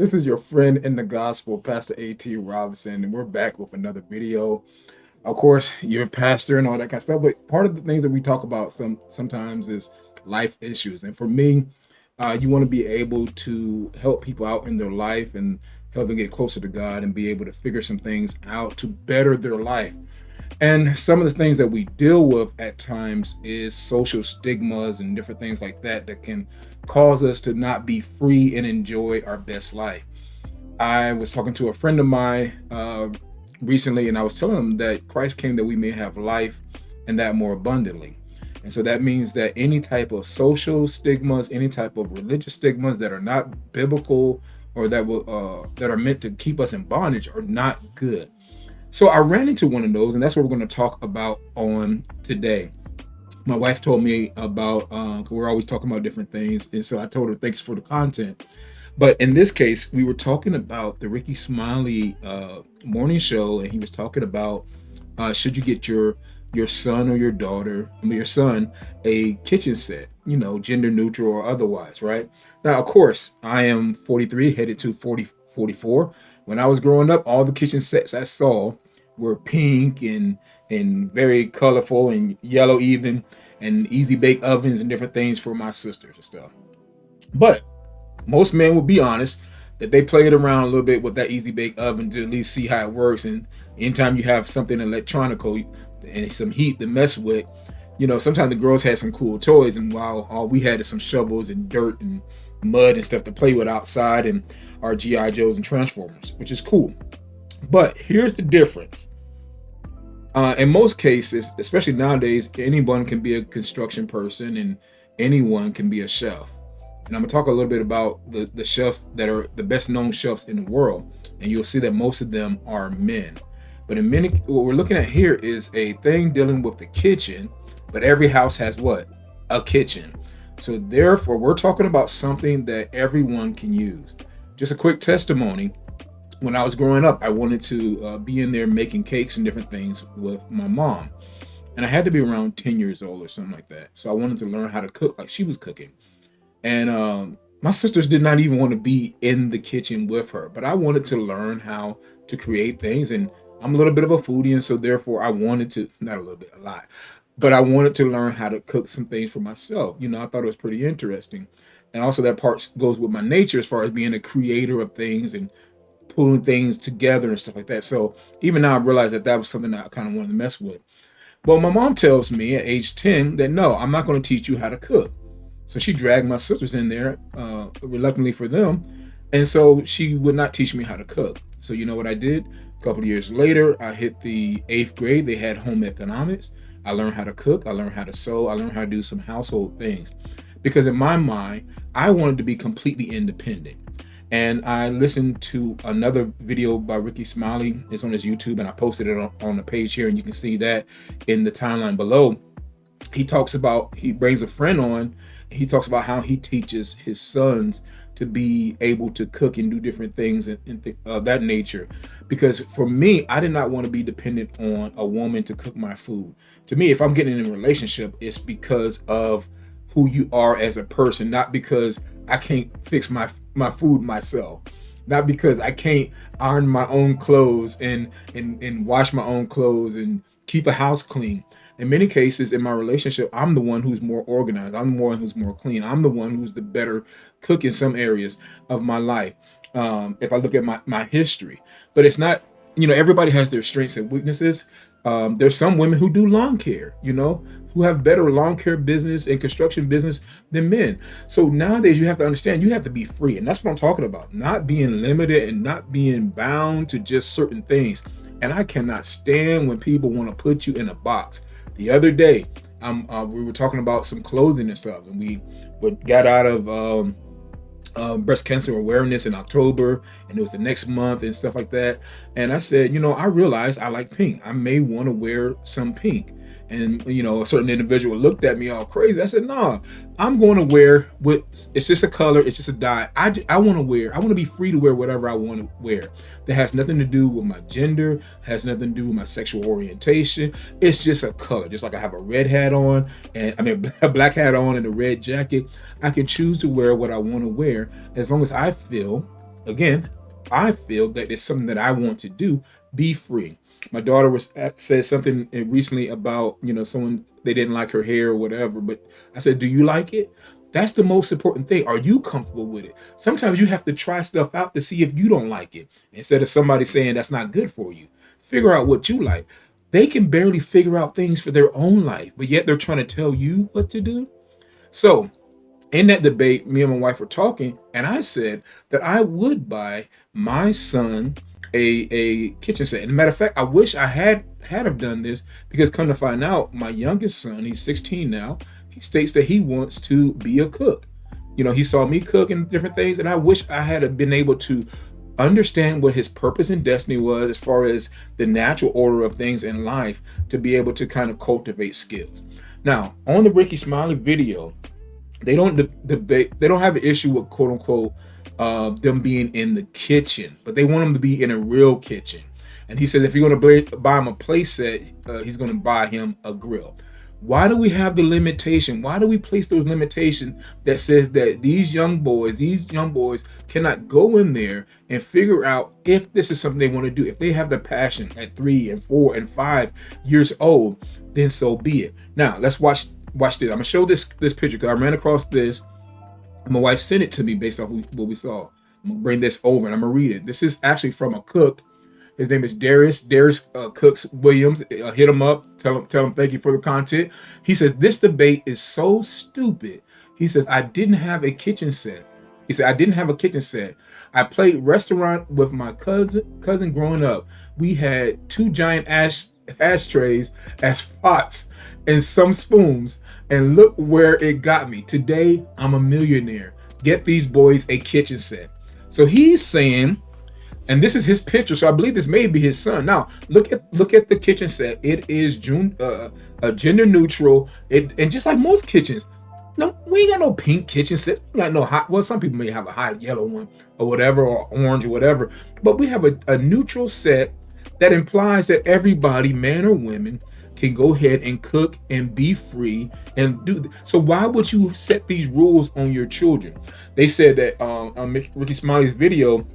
This is your friend in the gospel, Pastor A.T. Robinson, and we're back with another video. Of course, you're a pastor and all that kind of stuff, but part of the things that we talk about sometimes is life issues. And for me, you want to be able to help people out in their life and help them get closer to God and be able to figure some things out to better their life. And some of the things that we deal with at times is social stigmas and different things like that that can cause us to not be free and enjoy our best life. I was talking to a friend of mine recently, and I was telling him that Christ came that we may have life and that more abundantly. And so that means that any type of social stigmas, any type of religious stigmas that are not biblical or that are meant to keep us in bondage are not good. So I ran into one of those, and that's what we're going to talk about on today. My wife told me about, 'cause we're always talking about different things, and so I told her thanks for the content. But in this case, we were talking about the Ricky Smiley morning show, and he was talking about should you get your son or your daughter, your son, a kitchen set, gender neutral or otherwise, right? Now, of course, I am 43, headed to 44. When I was growing up, all the kitchen sets I saw were pink and very colorful and yellow even, and easy bake ovens and different things for my sisters and stuff. But most men will be honest that they played around a little bit with that easy bake oven to at least see how it works. And anytime you have something electronical and some heat to mess with, sometimes the girls had some cool toys, and while all we had is some shovels and dirt and mud and stuff to play with outside, and our GI Joes and Transformers, which is cool. But here's the difference. In most cases, especially nowadays, anyone can be a construction person and anyone can be a chef. And I'm gonna talk a little bit about the chefs that are the best known chefs in the world, and you'll see that most of them are men. But in many, what we're looking at here is a thing dealing with the kitchen, but every house has what? A kitchen. So therefore, we're talking about something that everyone can use. Just a quick testimony. When I was growing up, I wanted to be in there making cakes and different things with my mom. And I had to be around 10 years old or something like that. So I wanted to learn how to cook like she was cooking. And my sisters did not even want to be in the kitchen with her, but I wanted to learn how to create things. And I'm a little bit of a foodie, and so therefore I wanted to, not a little bit, a lot, but I wanted to learn how to cook some things for myself. I thought it was pretty interesting. And also that part goes with my nature as far as being a creator of things and pulling things together and stuff like that. So even now I realized that that was something that I kind of wanted to mess with. Well, my mom tells me at age 10 that no, I'm not going to teach you how to cook. So she dragged my sisters in there, reluctantly for them. And so she would not teach me how to cook. So you know what I did? A couple of years later, I hit the 8th grade. They had home economics. I learned how to cook. I learned how to sew. I learned how to do some household things. Because in my mind, I wanted to be completely independent. And I listened to another video by Ricky Smiley. It's on his YouTube, and I posted it on the page here, and you can see that in the timeline below. He brings a friend on. He talks about how he teaches his sons to be able to cook and do different things of that nature. Because for me, I did not want to be dependent on a woman to cook my food. To me, if I'm getting in a relationship, it's because of who you are as a person, not because I can't fix my food myself, not because I can't iron my own clothes and wash my own clothes and keep a house clean. In many cases in my relationship, I'm the one who's more organized. I'm the one who's more clean. I'm the one who's the better cook in some areas of my life. If I look at my history, but it's not, everybody has their strengths and weaknesses. There's some women who do lawn care, who have better lawn care business and construction business than men. So nowadays you have to understand, you have to be free. And that's what I'm talking about. Not being limited and not being bound to just certain things. And I cannot stand when people want to put you in a box. The other day, we were talking about some clothing and stuff, and we got out of breast cancer awareness in October, and it was the next month and stuff like that. And I said, I realized I like pink. I may want to wear some pink. And a certain individual looked at me all crazy. I said, "No, I'm going to wear what. It's just a color. It's just a dye. I want to wear. I want to be free to wear whatever I want to wear. That has nothing to do with my gender. Has nothing to do with my sexual orientation. It's just a color. Just like I have a red hat on, and a black hat on, and a red jacket. I can choose to wear what I want to wear as long as I feel Again, I feel that it's something that I want to do. Be free. My daughter said something recently about, someone, they didn't like her hair or whatever, but I said, do you like it? That's the most important thing. Are you comfortable with it? Sometimes you have to try stuff out to see if you don't like it, instead of somebody saying that's not good for you. Figure out what you like. They can barely figure out things for their own life, but yet they're trying to tell you what to do. So in that debate, me and my wife were talking, and I said that I would buy my son a kitchen set. And matter of fact, I wish I had have done this, because come to find out, my youngest son, he's 16 now, he states that he wants to be a cook. He saw me cook and different things, and I wish I had been able to understand what his purpose and destiny was, as far as the natural order of things in life, to be able to kind of cultivate skills. Now, on the Ricky Smiley video, they don't debate. They don't have an issue with, quote unquote, them being in the kitchen, but they want them to be in a real kitchen. And he says if you're going to buy him a play set, he's going to buy him a grill. Why do we have the limitation? Why do we place those limitations that says that these young boys cannot go in there and figure out if this is something they want to do? If they have the passion at 3 and 4 and 5 years old, then so be it. Now let's watch this. I'm gonna show this picture, because I ran across this. My wife sent it to me based off what we saw. I'm gonna bring this over and I'm gonna read it. This is actually from a cook. His name is Darius Cooks Williams. Hit him up. Tell him thank you for the content. He says this debate is so stupid. He says I didn't have a kitchen set. He said I didn't have a kitchen set. I played restaurant with my cousin growing up. We had 2 giant ashtrays as pots and some spoons, and look where it got me. Today I'm a millionaire. Get these boys a kitchen set. So he's saying, and this is his picture, so I believe this may be his son. Now look at the kitchen set. It is gender neutral. And just like most kitchens, no, we ain't got no pink kitchen set. We got no hot. Well, some people may have a hot yellow one or whatever, or orange or whatever, but we have a neutral set that implies that everybody, man or women, can go ahead and cook and be free and do. So why would you set these rules on your children? They said that on Ricky Smiley's video,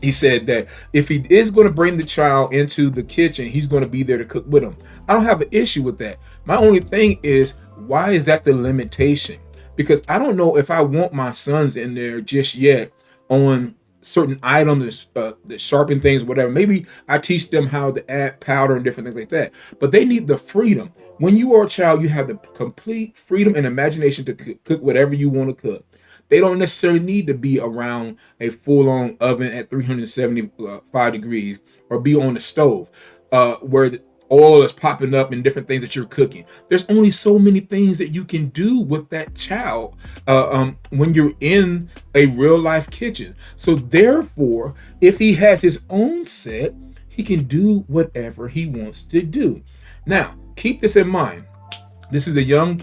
he said that if he is going to bring the child into the kitchen, he's going to be there to cook with him. I don't have an issue with that. My only thing is, why is that the limitation? Because I don't know if I want my sons in there just yet on certain items, that sharpen things, whatever. Maybe I teach them how to add powder and different things like that. But they need the freedom. When you are a child, you have the complete freedom and imagination to cook whatever you want to cook. They don't necessarily need to be around a full-on oven at 375 degrees, or be on the stove where the oil is popping up and different things that you're cooking. There's only so many things that you can do with that child when you're in a real life kitchen. So therefore, if he has his own set, he can do whatever he wants to do. Now, keep this in mind. This is a young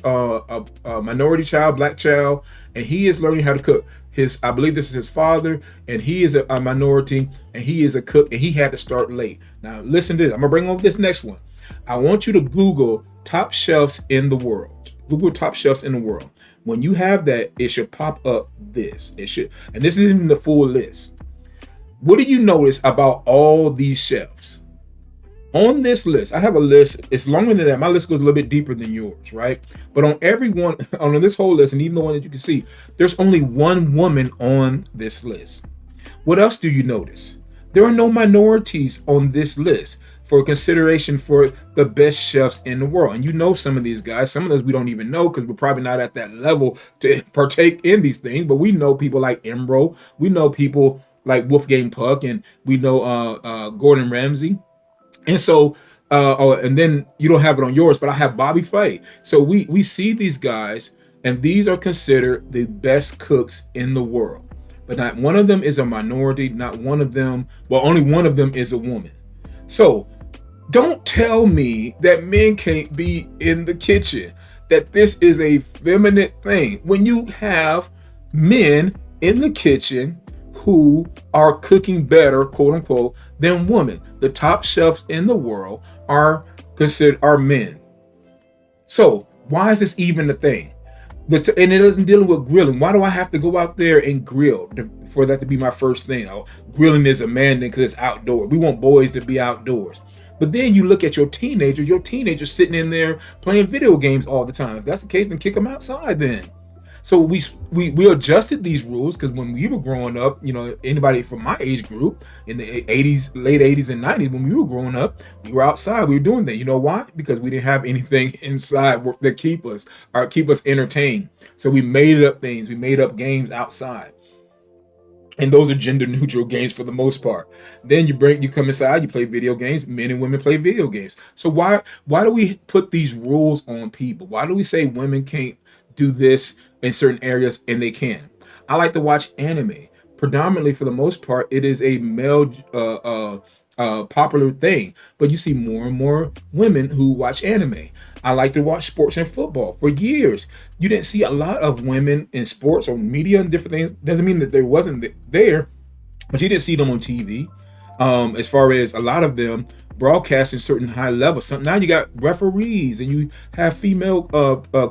minority child, black child, and he is learning how to cook. I believe this is his father, and he is a minority, and he is a cook, and he had to start late. Now, listen to this. I'm gonna bring over this next one. I want you to Google top chefs in the world. Google top chefs in the world. When you have that, it should pop up this. It should, and this isn't even the full list. What do you notice about all these chefs? On this list, I have a list. It's longer than that. My list goes a little bit deeper than yours, right? But on on this whole list, and even the one that you can see, there's only one woman on this list. What else do you notice? There are no minorities on this list for consideration for the best chefs in the world. And you know some of these guys, some of those we don't even know, because we're probably not at that level to partake in these things. But we know people like Embro. We know people like Wolfgang Puck, and we know Gordon Ramsay. And so, and then you don't have it on yours, but I have Bobby Flay. So we see these guys, and these are considered the best cooks in the world. But not one of them is a minority. Not one of them, well, only one of them is a woman. So don't tell me that men can't be in the kitchen, that this is a feminine thing, when you have men in the kitchen who are cooking better, quote unquote, than women. The top chefs in the world are considered men. So why is this even a thing? And it doesn't deal with grilling. Why do I have to go out there and grill for that to be my first thing? Oh, grilling is a man thing because it's outdoor. We want boys to be outdoors. But then you look at your teenager sitting in there playing video games all the time. If that's the case, then kick them outside then. So we adjusted these rules because when we were growing up, anybody from my age group in the 80s, late 80s and 90s, when we were growing up, we were outside, we were doing that. You know why? Because we didn't have anything inside that keep us entertained. So we made up things, we made up games outside. And those are gender neutral games for the most part. Then you come inside, you play video games. Men and women play video games. So why do we put these rules on people? Why do we say women can't do this in certain areas and they can? I like to watch anime. Predominantly, for the most part, it is a male popular thing, but you see more and more women who watch anime. I like to watch sports and football. For years, you didn't see a lot of women in sports or media and different things. Doesn't mean that there wasn't there, but you didn't see them on TV. As far as a lot of them broadcasting certain high levels. So now you got referees and you have female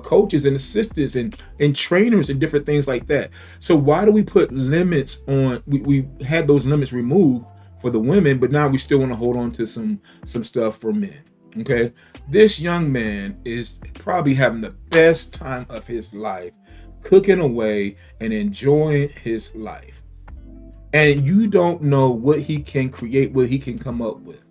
coaches and assistants and trainers and different things like that. So why do we put limits on? We had those limits removed for the women, but now we still want to hold on to some stuff for men. Okay, this young man is probably having the best time of his life, cooking away and enjoying his life. And you don't know what he can create, what he can come up with.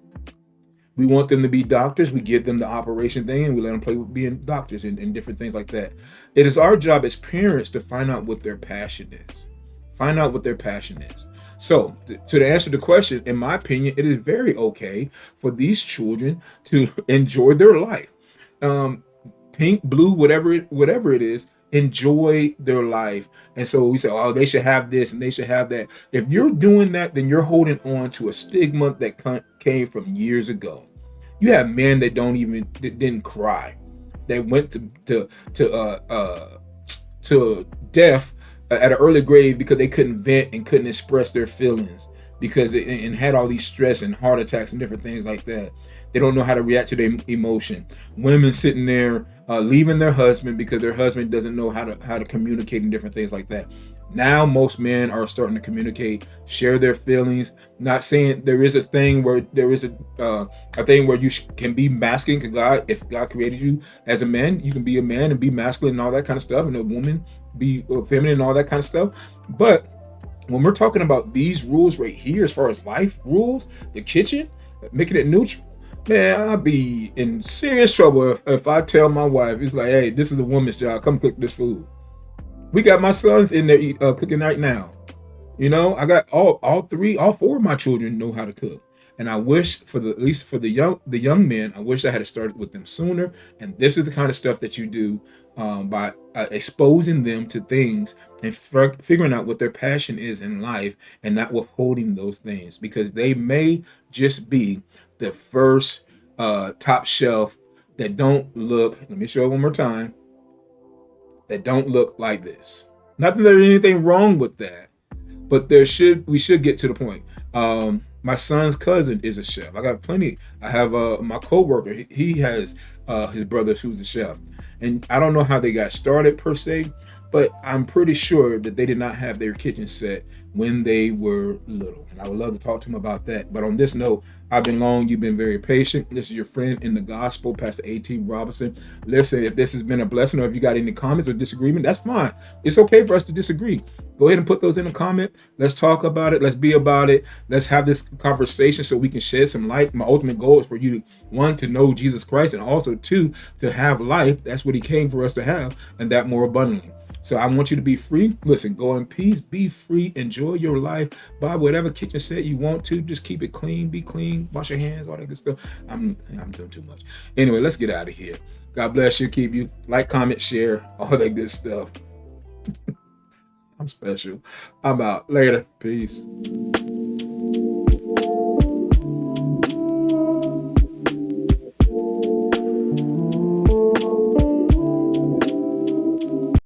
We want them to be doctors. We give them the operation thing and we let them play with being doctors and different things like that. It is our job as parents to find out what their passion is. Find out what their passion is. So, to answer the question, in my opinion, it is very okay for these children to enjoy their life. Pink, blue, whatever it is, enjoy their life. And so we say, oh, they should have this and they should have that. If you're doing that, then you're holding on to a stigma that came from years ago. You have men that didn't cry, that went to death at an early grave because they couldn't vent and couldn't express their feelings and had all these stress and heart attacks and different things like that. They don't know how to react to their emotion. Women sitting there leaving their husband because their husband doesn't know how to communicate and different things like that. Now most men are starting to communicate, share their feelings. Not saying there is a thing where you can be masculine. Because if God created you as a man, you can be a man and be masculine and all that kind of stuff, and a woman be feminine and all that kind of stuff. But when we're talking about these rules right here, as far as life rules, the kitchen, making it neutral, man, I'll be in serious trouble if I tell my wife, it's like, hey, this is a woman's job. Come cook this food. We got my sons in there cooking right now. I got all four of my children know how to cook. And I wish at least for the young men, I wish I had started with them sooner. And this is the kind of stuff that you do by exposing them to things and figuring out what their passion is in life and not withholding those things, because they may just be the first top shelf that don't look, let me show it one more time, that don't look like this. Not that there's anything wrong with that, but we should get to the point. My son's cousin is a chef. I have my coworker. He has his brother who's a chef, and I don't know how they got started per se, but I'm pretty sure that they did not have their kitchen set when they were little. And I would love to talk to him about that. But on this note, I've been long. You've been very patient. This is your friend in the gospel, Pastor A.T. Robinson. Listen, if this has been a blessing or if you got any comments or disagreement, that's fine. It's okay for us to disagree. Go ahead and put those in the comment. Let's talk about it. Let's be about it. Let's have this conversation so we can shed some light. My ultimate goal is for you to, one, to know Jesus Christ, and also, two, to have life. That's what he came for us to have, and that more abundantly. So I want you to be free. Listen, go in peace, be free, enjoy your life, buy whatever kitchen set you want to. Just keep it clean, be clean, wash your hands, all that good stuff. I'm doing too much. Anyway, let's get out of here. God bless you, keep you. Like, comment, share, all that good stuff. I'm special. I'm out. Later. Peace.